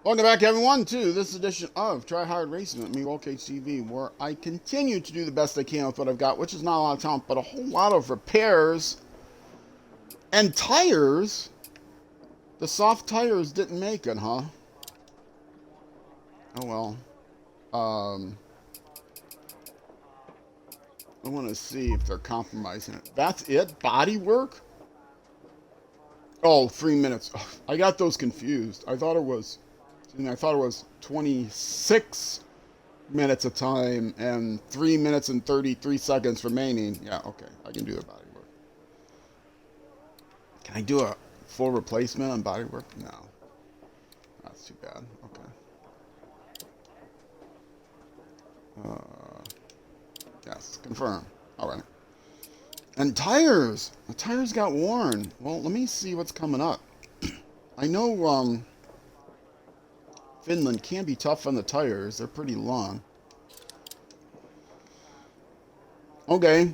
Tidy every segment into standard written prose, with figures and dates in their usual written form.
Welcome back, everyone, to this edition of Try Hard Racing with me, WorldCageTV, where I continue to do the best I can with what I've got, which is not a lot of talent, but a whole lot of repairs and tires. The soft tires didn't make it, huh? Oh well. I want to see if they're compromising it. That's it? Body work? Oh, 3 minutes. Ugh, I got those confused. I thought it was 26 minutes of time and 3 minutes and 33 seconds remaining. Yeah, okay. I can do the body work. Can I do a full replacement on body work? No. That's too bad. Okay. Yes, confirm. All right. And tires. The tires got worn. Well, let me see what's coming up. I know Finland can be tough on the tires. They're pretty long. Okay.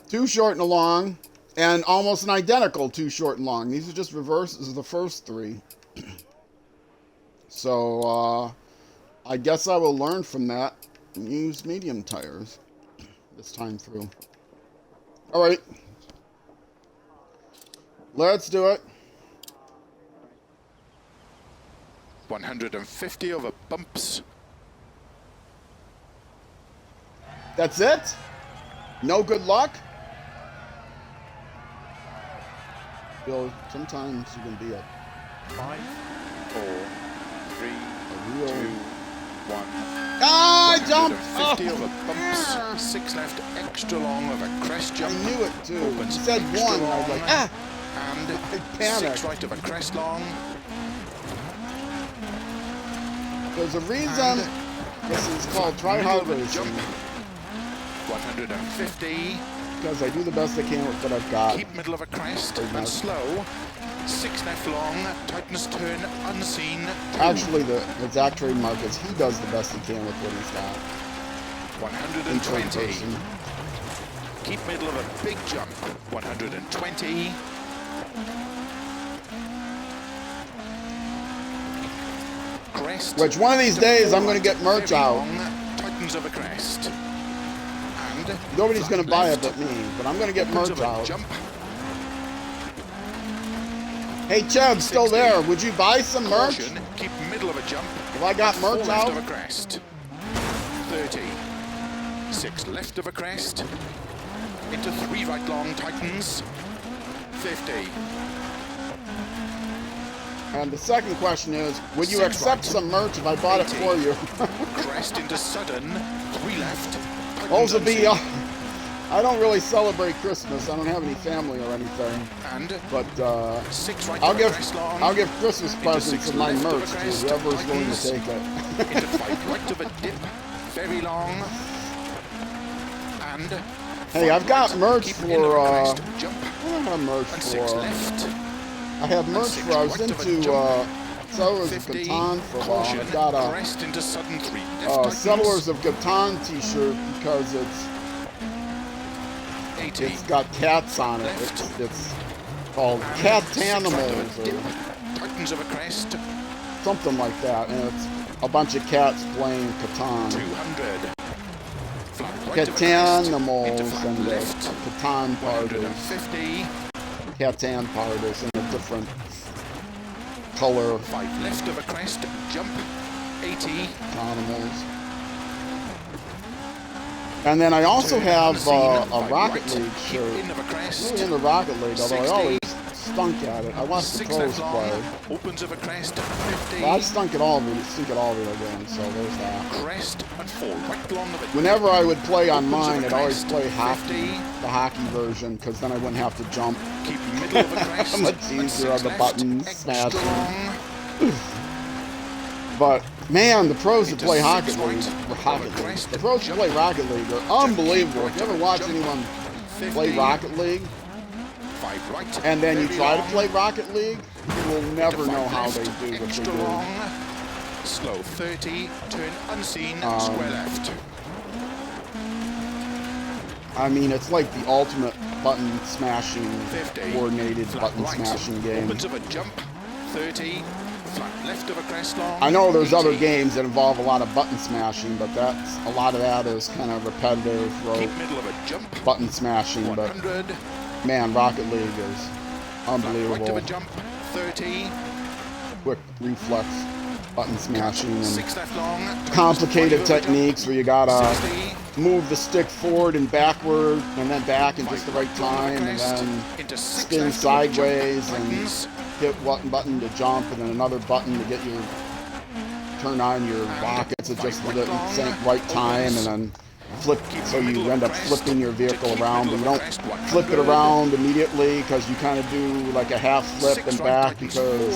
Too short and a long. And almost an identical too short and long. These are just reverses of the first three. So, I guess I will learn from that and use medium tires this time through. All right. Let's do it. 150 over bumps. That's it? No good luck? Bill, sometimes you can be a 5, 4, 3, real 2, 1. Ah, I jumped! 150 Oh, over bumps. 6 left, extra long over crest I jump. knew it too. You Opens said extra one, and I was like, long. ah! And I panicked. 6 right over crest long. There's a reason this is called Try Hard Racing. 150. Because I do the best I can with what I've got. Keep middle of a crest Pretty and much. slow. 6 left long. Tightens turn unseen. Actually, the exact trademark is he does the best he can with what he's got. In third 120. person. Keep middle of a big jump. 120. Crest. Which one of these days I'm going to get merch Very out. long, tightens over crest. And Nobody's going to buy it left. but me, but I'm going to get Opens merch of a out. Jump. Hey, Chev, still 60. there. Would you buy some merch? Caution. Keep middle of a jump. If I got Four merch left out? of a crest. 30. 6 left of a crest. Into 3 right long, tightens. 50. And the second question is, would you 6 accept right. some merch if I bought it 80. for you? Crest into sudden. 3 left. Tightens Those will be, unseen. I don't really celebrate Christmas. I don't have any family or anything. And But 6 right I'll of a give crest long. Christmas Into presents 6 of my left of a merch to crest, whoever's willing to tightens. take it. Into 5 right of a dip. Very long. And Hey, 5 I've got right. merch Keep for, in of a crest, jump. What do I have merch And 6 for? left. I have merch 6 for, I was right of a into jump. Settlers of 50. Catan for a while. Caution. I've got a Crest into sudden 3 left. Tightens. Settlers of Catan t-shirt because it's 80. got cats on it. Left. It's called And Cat 6 right of a Animals dip. or Tightens of a crest. something like that. And it's a bunch of cats playing Catan. 200. Flat right of a crest. Catanimals Into flat and the left. Catan part is 150. Catan part is in a different color 5 left of a crest. Jump. 80. animals. And then I also Turn have unseen. a 5 Rocket right. League Keep shirt. in of a crest. Really into Rocket League, although I 60. always stunk at it. I watched the 6 pros left long. play. Opens of a crest. 50. Well, I stink at all video games, so there's that. Crest and 4 right long of it. Whenever I would play on Opens of mine, a I'd always crest. play hockey, 50. the hockey version, because then I wouldn't have to jump. Keep middle of a crest. Much and easier on 6 the left. buttons, Extra smashing. long. But man, the pros that Into play 6 Hockey League, crest, the pros that play Rocket League are unbelievable. If you ever watch anyone 50. play Rocket League, 5 right. and then you Very try to long. play Rocket League, you will never Into know 5 how left. they do what they Extra do. long. Slow 30. Turn unseen. Square left. I mean, it's like the ultimate button smashing, 50. coordinated Flat button right. smashing game. Opens of a jump. 30. Flat left. left of a crest long. I know there's 80. other games that involve a lot of button smashing, but that's a lot of that is kind of repetitive, Keep middle of a jump. button smashing. But 100. man, Rocket League is Right of unbelievable. a jump. 30. Quick reflex button smashing and 6 left long. complicated 5 over techniques jump. where you gotta 60. move the stick forward and backward and then back in just the right time and then Into 6 spin left, sideways jump, and tightens. hit one button to jump and then another button to get your turn on your rockets at just the same right time and then flip, so you end up flipping your vehicle around, but you don't flip it around immediately because you kind of do like a half flip and back because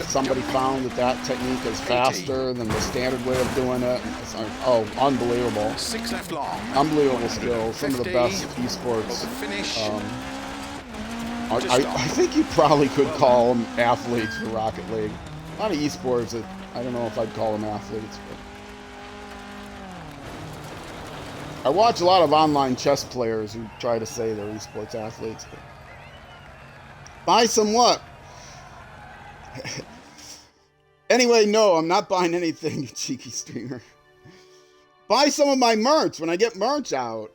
somebody found that technique is faster than the standard way of doing it. It's like, oh, unbelievable. 6 left long. Unbelievable skills. Some of the best esports. Finish. I think you probably could call them athletes for Rocket League. A lot of esports that I don't know if I'd call them athletes, but I watch a lot of online chess players who try to say they're esports athletes. But buy some what? Anyway, no, I'm not buying anything, you cheeky streamer. Buy some of my merch when I get merch out.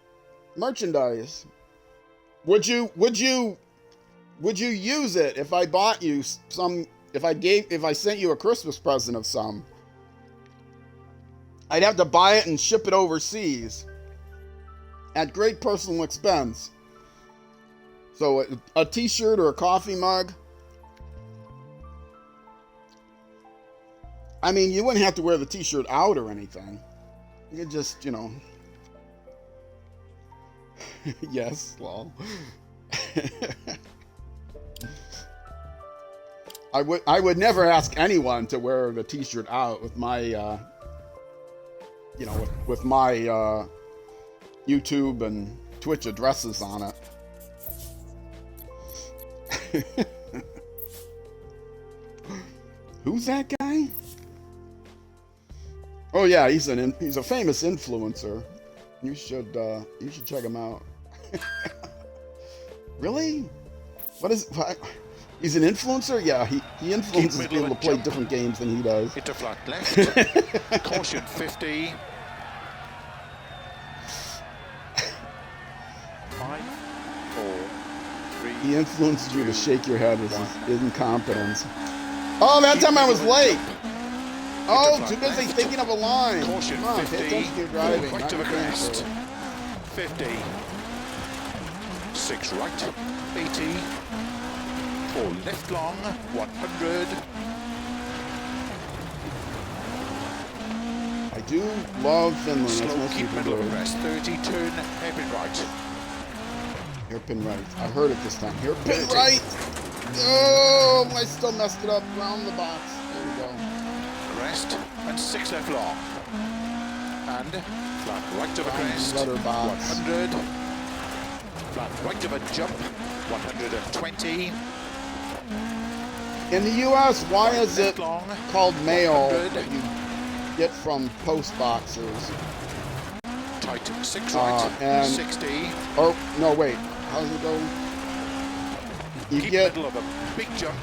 Merchandise. Would you use it if I bought you some, if I sent you a Christmas present of some? I'd have to buy it and ship it overseas at great personal expense. So a t-shirt or a coffee mug. I mean, you wouldn't have to wear the t-shirt out or anything. You could just, you know. Yes, well. I would never ask anyone to wear the t-shirt out with my, you know, with my YouTube and Twitch addresses on it. Who's that guy? Oh yeah, he's a famous influencer. You should check him out. Really? What? He's an influencer? Yeah, he influences people to play different games than he does. Hit a flat left. Caution 50. 5, 4, 3. He influences you to shake your head with his incompetence. Oh, that time I was late. Oh, too busy thinking of a line. Caution Come on, 50. pay attention to your driving. Right not to the your crest. game. 50. 6 right. 80. 4 left long. 100. I do love Finland. That's Slow, most keep people middle of do. crest. 30. Turn. Hairpin right. Hairpin right. I heard it this time. Hairpin right. Oh, I still messed it up. Round the box. There we go. Crest and 6 left long. And flat right of a crest. Letter box. 100. Flat right of a jump. 120. In the U.S., why is it Left long. called mail 100. that you get from post boxes? Tight 6 right. And- 60. Oh, no, wait. How does it go? You Keep get middle of a big jump.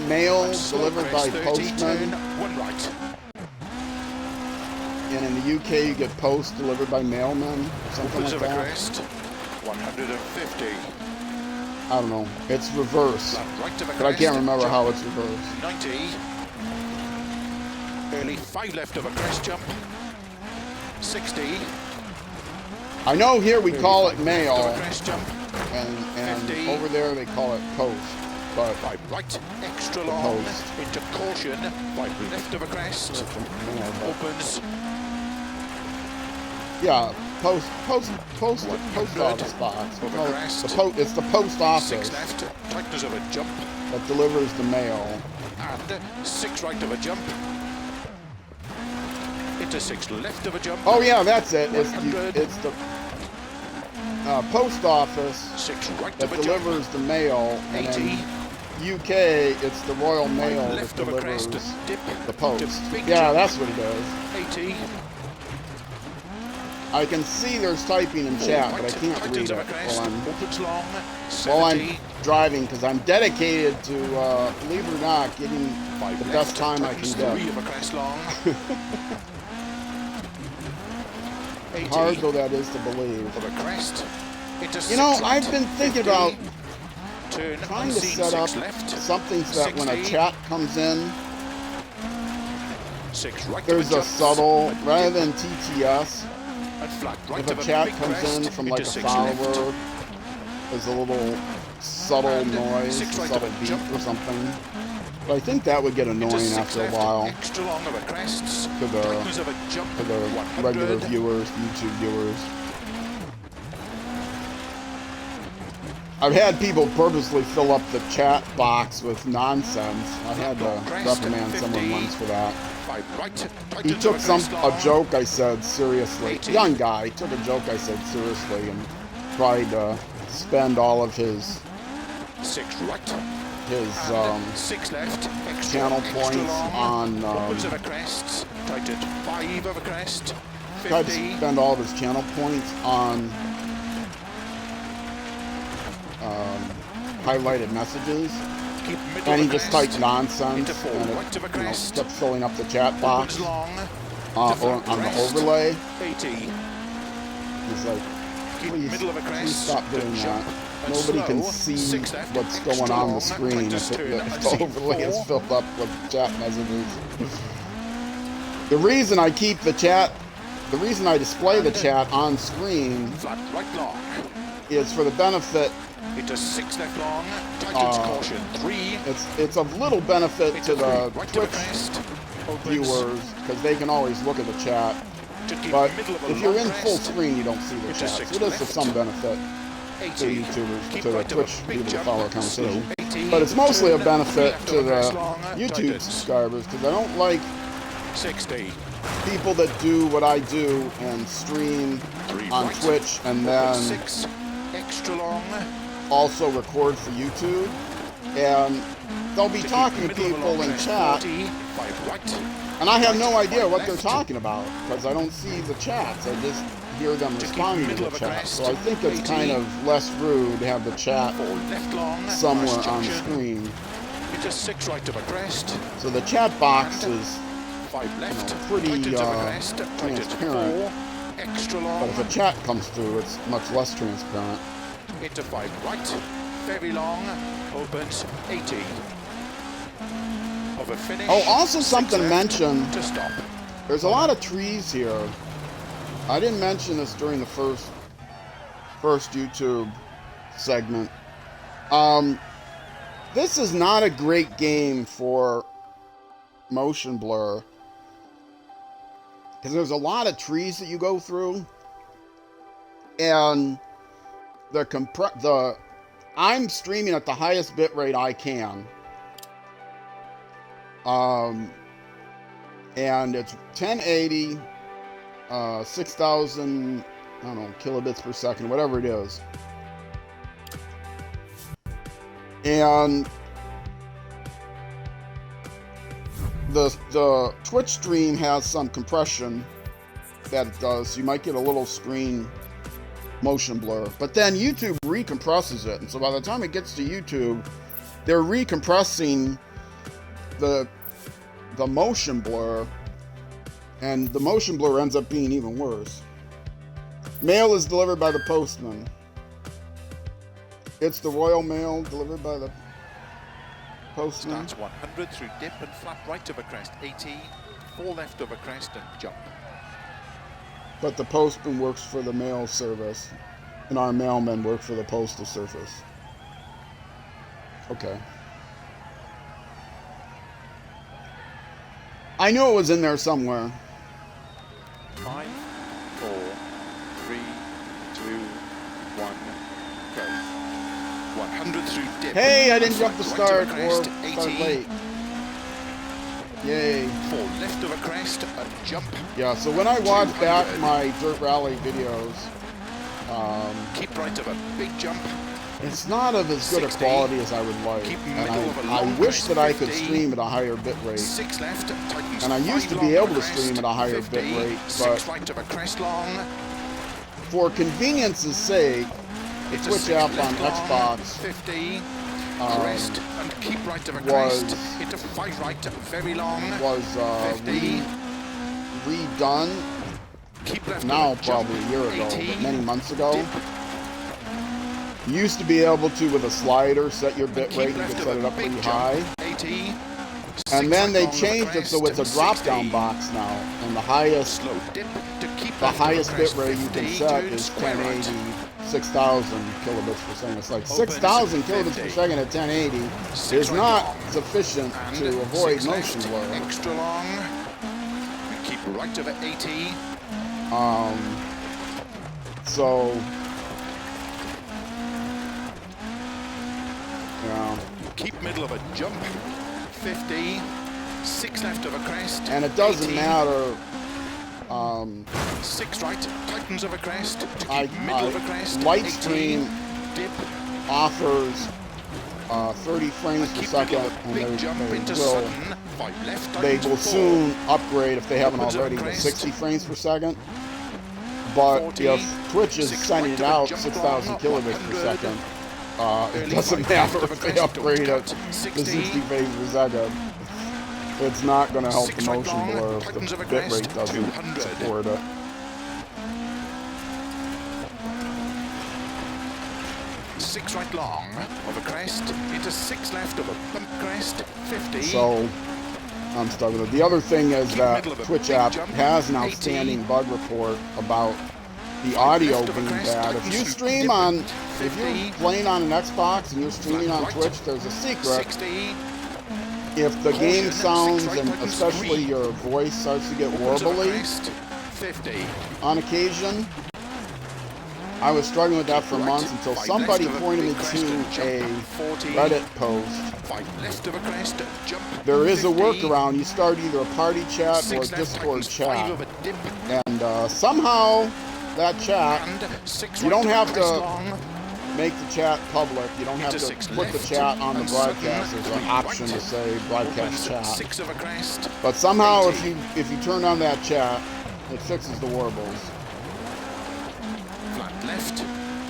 mail Slow delivered by crest, 30, turn, postmen, 1 right. and in the UK you get post delivered by mailmen, or something Upwards like of a that. crest. 150. I don't know. It's reverse, Flat right of a crest. but I can't remember jump, how it's reversed. 90. Early 5 left of a crest jump. 60. I know here we call it Left of mail, a crest jump. and 50. over there they call it post. But 5 right, extra long. post. Into caution. 5 left of a crest. Opens. yeah, post office box. We Over call it crest. it's the post 6 office left, tightness of a jump. that delivers the mail. And 6 right of a jump. Into 6 left of a jump. Oh yeah, that's it. 100. It's the post office 6 right that of a jump. delivers the mail, and 80. in UK it's the Royal Mail that Left of a delivers crest. Dip. the post. To big Yeah, jump. that's what he does. 80. I can see there's typing in chat, but I can't read it while I'm driving because I'm dedicated to, believe it or not, getting the best time I can get. Hard though that is to believe. You know, I've been thinking about trying to set up something so that when a chat comes in, there's a subtle, rather than TTS, if a chat comes in from like a follower, there's a little subtle noise, a subtle beep or something. But I think that would get annoying after a while to the regular viewers, YouTube viewers. I've had people purposely fill up the chat box with nonsense. I had to reprimand someone once for that. He took a joke I said seriously. Young guy took a joke I said seriously and tried to spend all of his channel points on tried to spend all of his channel points on highlighted messages, and he just typed nonsense and it, kept filling up the chat box on the overlay. He's like, please stop doing that. Nobody can see what's going on the screen if the overlay is filled up with chat messages. The reason I keep the reason I display the chat on screen is for the benefit. Into 6 left long, tightens caution, 3. It's of little benefit to the Twitch viewers because they can always look at the chat. But if you're in full screen, you don't see the chat. So it is of some benefit to YouTubers, to the Twitch people to follow a conversation. But it's mostly a benefit to the YouTube subscribers because I don't like 60 people that do what I do and stream on Twitch and then 6 extra long. Also record for YouTube, and they'll be talking to people in chat, and I have no idea what they're talking about because I don't see the chats. I just hear them responding to the chat. So I think it's kind of less rude to have the chat somewhere on screen. So the chat box is pretty transparent, but if a chat comes through, it's much less transparent. Into 5 right, very long, opens 80. Of a finish. Oh, also something to mention. To stop. There's a lot of trees here. I didn't mention this during the first YouTube segment. This is not a great game for motion blur because there's a lot of trees that you go through, and I'm streaming at the highest bitrate I can. And it's 1080, 6,000, I don't know, kilobits per second, whatever it is. And the Twitch stream has some compression that it does, so you might get a little screen motion blur, but then YouTube recompresses it, and so by the time it gets to YouTube, they're recompressing the motion blur, and the motion blur ends up being even worse. Mail is delivered by the postman. It's the Royal Mail delivered by the postman. Starts 100 through dip and flat right of a crest, 80, 4 left of a crest and jump. But the postman works for the mail service, and our mailmen work for the postal service. Okay. I knew it was in there somewhere. 5, 4, 3, 2, 1, go. 100 through dip. Hey, I didn't jump the Right start of a or crest, start 80. late. Yay. 4 left of a crest and jump. Yeah, so when I watch back my Dirt Rally videos, Keep right of a big jump. it's not of as good a 60. quality as I would like. Keep And middle of a I long wish crest, that I could 50. stream at a higher bit rate. 6 left, tightens And I used 5 to be long able to crest, stream at a higher 50. bit rate, 6 but right of a crest long. for convenience's sake, the Into Twitch 6 app on left long, Xbox 50. Crest and keep right of a was crest. Into 5 right, very long. was 50. redone Keep left now of a jump, probably a year ago, 80. but many months ago. Dip. You used to be able to, with a slider, set your bit Keep rate. You left could of set a it up big pretty jump, high. 80. And then they Six right long changed of a it so it's a crest, drop-down 60. box now, and the highest Slow dip to keep the left of a highest bit crest, rate you can 50, set turn is square right. 1080, 6,000 kilobits per second. It's like Opens 6,000 kilobits 50. per second at 1080 Six is right not long. sufficient And to avoid 6 motion left, blur. extra long. Keep right of a 80. So, yeah. Keep middle of a jump, 50. 6 left of a crest, And it doesn't 80. matter. 6 right, tightens of a crest to keep I- middle of a crest, Lightstream 80. Dip, offers 30 frames per keep second, middle of a and big jump into will sudden, 5 left, they tightens will 4. soon upgrade if they haven't Opens up already to crest. 60 frames per second. But 40, if Twitch is 6 sending right it of a out jump 6,000 long, kilobits per 100. second, it Early doesn't 5 matter left of if a they crest, upgrade it cut, to 60. 60 frames per second. It's not going to help 6 the right motion long, blur if tightens the of a bit crest, rate doesn't 200. support it. Six right long of a crest, into 6 left of a bump crest, 50. So I'm stuck with it. The other thing is Keep that middle of a Twitch big app jump, has an 80. outstanding bug report about the audio left of a being crest, bad. If tightens you to stream dip, on, if 50. you're playing on an Xbox and you're streaming Flat on right, Twitch, there's a secret. 60. If the game Caution, sounds, 6 right, and tightens especially 3. your voice starts to get Opens of a warbly crest, 50. on occasion, I was struggling with that for Right, months until 5 somebody left of a pointed me big crest and to a jump, 40. Reddit post. 5 left of a crest, jump, There is a 50. workaround. You start either a party chat or 6 a left, Discord tightens 5 chat, of a dip, and somehow that chat, and 6 you right don't of a have crest to long. make the chat public. You don't have Into to 6 put the left, chat on the and broadcast. sudden, There's an 3 option right. to say broadcast Opens chat. 6 of a crest, But somehow, 80. if you turn on that chat, it fixes the warbles. flat left,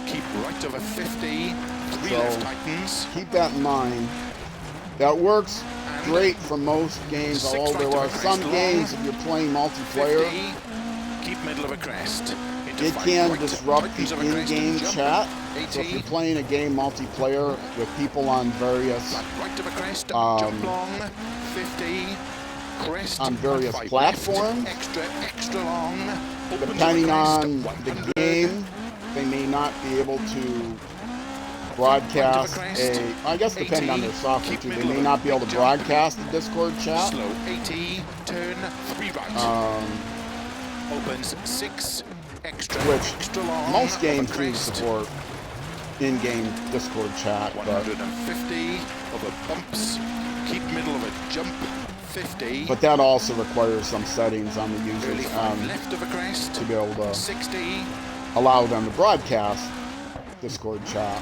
keep right of a 50, 3 So- left tightens, Keep that in mind. That works And great for most games, 6 although right there of a are crest some long. games, if you're playing multiplayer, 50, keep middle of a crest, into it 5 can right, disrupt tightens the of a crest and in-game jump, chat. So if 80, you're playing a game multiplayer with people on various flat right of a crest, Um, jump long, 50, crest, on various 5 platforms, left, extra long, opens of a depending crest, on the 100, game, they may not be able to broadcast crest, I guess depending on 80, their software keep too, they middle may of a not be able to big jump. broadcast the Discord chat. slow 80, turn 3 right, opens 6, extra long, Most of a games do crest, support in-game Discord chat, but 150 of a bumps, keep middle of a jump, 50, that also requires some settings on the early users 5 left of a crest, to be able to 60, allow them to broadcast Discord chat.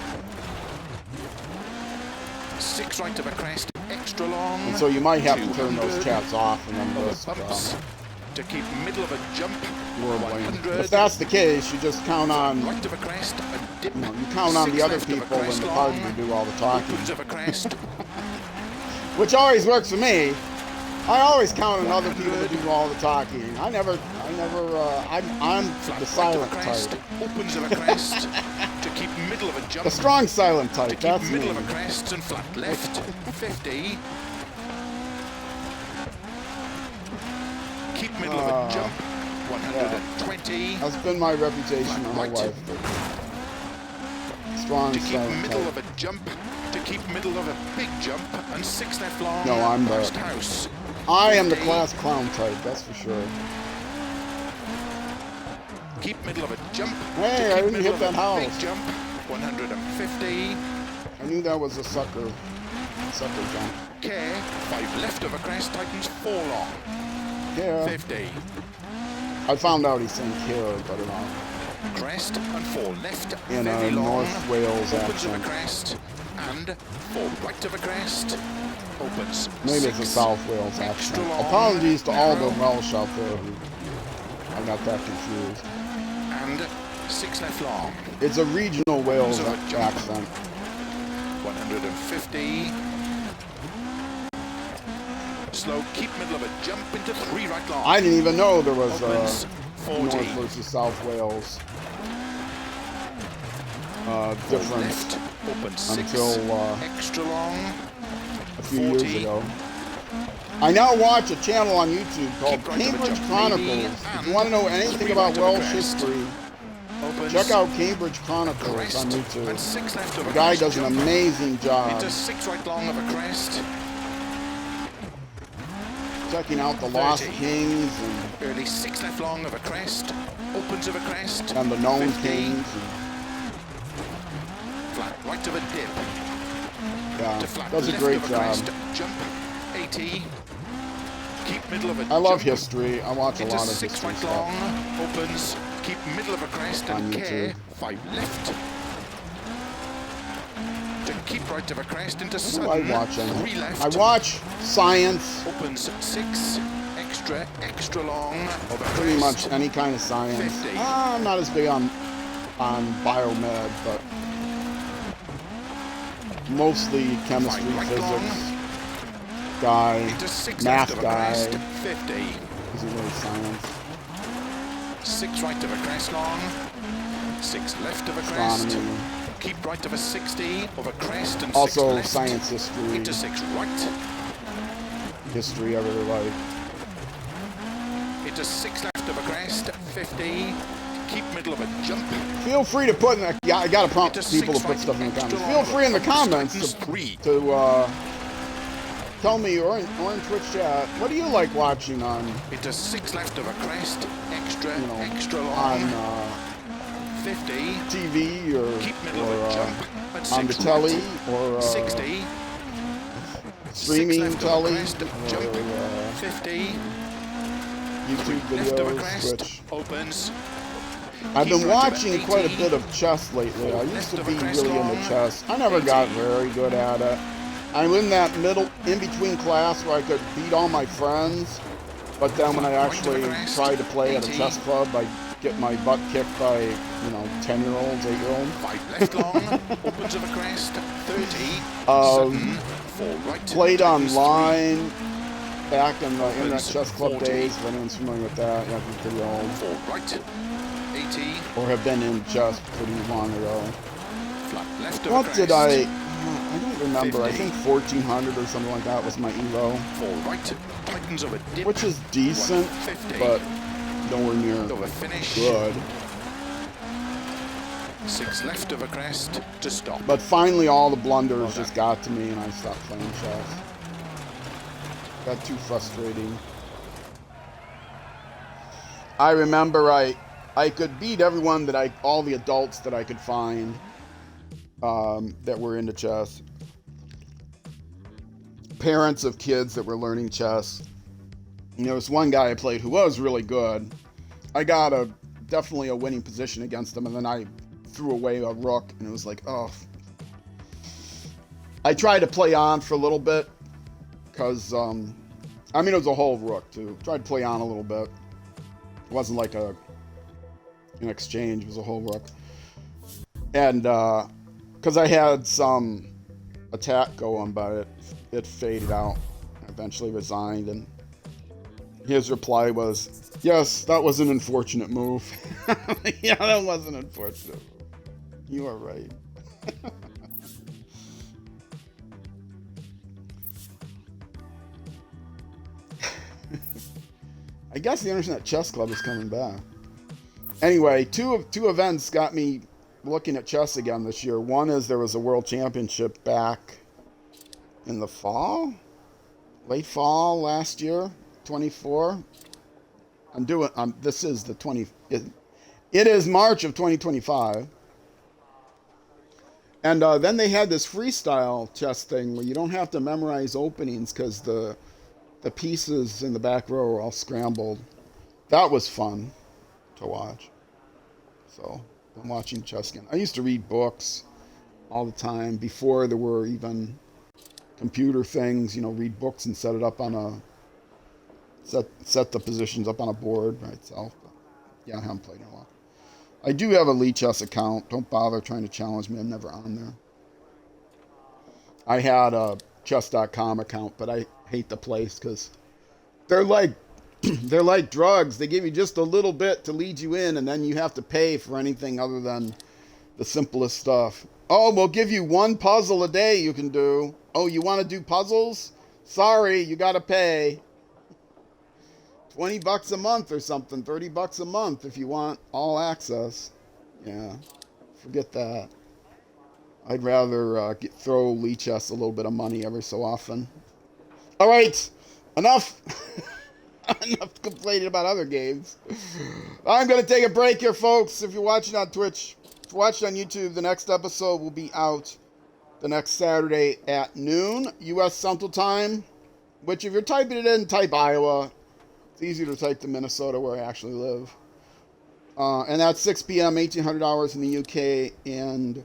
6 right of a crest, extra long, And so you might have to turn 200 those chats off and then of risk a bumps, to keep middle of a jump, warbling. 100, If that's the case, you just count on, right of a crest, a dip, you count on 6 the other left of a people in crest the party long, to do all the talking, opens of a crest, which always works for me. I always count on other people to do all the talking. I'm the flat silent right of a crest, type. opens of a crest, to keep middle of a jump, The strong silent to type, keep that's me. middle of a crest and flat left, 50, keep middle of a jump, 120, That's been my reputation my whole Right. life. Strong to keep silent middle type. of a jump, to keep middle of a big jump, and 6 left long, No, I'm the- last house, I am the 50, class clown type, that's for sure. keep middle of a jump, Hey, to I keep didn't middle hit of that a house. big jump, 150, I knew that was a sucker jump. care, 5 left of a crest, tightens 4 long, Yeah, 50, I found out he's saying care, but crest and 4 left, in very a long, North Wales opens of a accent. crest, and 4 right of a crest, opens Maybe it's a 6, South Wales extra accent. long, Apologies to all the narrow, Welsh out there who I got that confused. and 6 left long. It's a regional Wales accent. 150. Slow, keep middle of a jump into 3 right long. I didn't even know there was Opens 40. North versus South Wales difference Left, open 6, until extra long. a few years ago. I now watch a channel on YouTube called Right Cambridge jump, Chronicles. If you want to know anything about Welsh history, Opens check out Cambridge Chronicles on crest, YouTube. and 6 left of The a guy crest does an jump. amazing job Into 6 right long of a crest. checking out the Lost 30. Kings Early 6 left long of a crest. Opens of a crest. and the known 50. kings. Flat right of a dip. Yeah, To flat does a left great of a job. crest. Jump 80. Keep middle of a I love jump. history. I watch a Into lot of 6 history right stuff. long. Opens. Keep middle of a crest On and care. YouTube. 5 left. To keep right of a crest into What do sudden. I watch on 3 left. I watch science, Opens 6. Extra long of a pretty crest. much any kind of science. 50. I'm not as big on biomed, but mostly chemistry, Right physics long. guy, Into 6 math left of a guy. crest. 50. Isn't really science. 6 right of a crest long. 6 left of a crest. Astronomy. Keep right of a 60 of a crest and 6 Also left. science history, Into 6 right. history I really like. Into 6 left of a crest. 50. Keep middle of a jump. Feel free to put in the, I gotta prompt Into people to 6 put right, stuff in the extra comments. long Feel free in the of comments Titans 3. to tell me, or in Twitch chat, what do you like watching on, Into 6 left of a crest. Extra long. on 50. TV or, Keep middle of a jump. And on the 6 telly right. or 60. streaming 6 left telly of a crest. Jump. or 50. YouTube Left of a videos, crest. Twitch. Opens. I've been Keep right of watching 80. quite a bit of chess lately. I used Left to of a be crest really into long. chess. I never got 80. very good at it. I'm in that middle, in-between class where I could beat all my friends, but then when I actually tried to play at a 80. chess club, I get my butt kicked by, 10-year-olds, 8-year-olds. 5 left long. Opens of a crest. 30. Sudden. 4 right. Played Titans online back in the Internet Opens Chess Club 40. days, if anyone's familiar with that. You have to be pretty old. 3. 4 right. 80. Or have been in chess pretty long ago. Flat left of a What crest. did I don't remember. I 50. think 1400 or something like that was my Evo, 4 right. Titans of a dip. which is decent, 150. but nowhere near Of a finish. good. 6 left of a crest to stop. But finally, all the blunders just got to me, and I stopped playing chess. Got too frustrating. I remember I could beat everyone all the adults that I could find that were into chess. Parents of kids that were learning chess. And there was one guy I played who was really good. I got definitely a winning position against him, and then I threw away a rook, and it was like, oh. I tried to play on for a little bit, because, it was a whole rook, too. Tried to play on a little bit. It wasn't like an exchange, it was a whole rook. And, because I had some attack going, but it faded out. I eventually resigned, and his reply was, yes, that was an unfortunate move. Yeah, that was an unfortunate move. You are right. I guess the Internet Chess Club is coming back. Anyway, two events got me looking at chess again this year. One is there was a World Championship back in the fall? Late fall last year, 24. This is the 20, it is March of 2025. And then they had this freestyle chess thing where you don't have to memorize openings because the pieces in the back row are all scrambled. That was fun to watch. So I'm watching chess again. I used to read books all the time before there were even computer things. Read books and set it up on set the positions up on a board by itself. But yeah, I haven't played in a while. I do have a Lee Chess account. Don't bother trying to challenge me. I'm never on there. I had a chess.com account, but I hate the place because they're like they're like drugs. They give you just a little bit to lead you in, and then you have to pay for anything other than the simplest stuff. Oh, we'll give you one puzzle a day you can do. Oh, you want to do puzzles? Sorry, you got to pay. $20 a month or something, $30 a month if you want all access. Yeah, forget that. I'd rather throw Lee Chess a little bit of money every so often. All right, enough. Enough complaining about other games. I'm going to take a break here, folks. If you're watching on Twitch, if you're watching on YouTube, the next episode will be out the next Saturday at noon, U.S. Central Time, which if you're typing it in, type Iowa. It's easier to type the Minnesota where I actually live. And that's 6 p.m., 1800 hours in the UK, and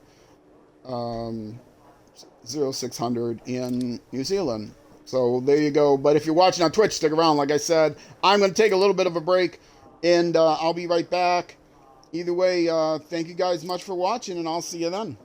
0600 in New Zealand. So there you go. But if you're watching on Twitch, stick around. Like I said, I'm going to take a little bit of a break, and I'll be right back. Either way, thank you guys much for watching, and I'll see you then.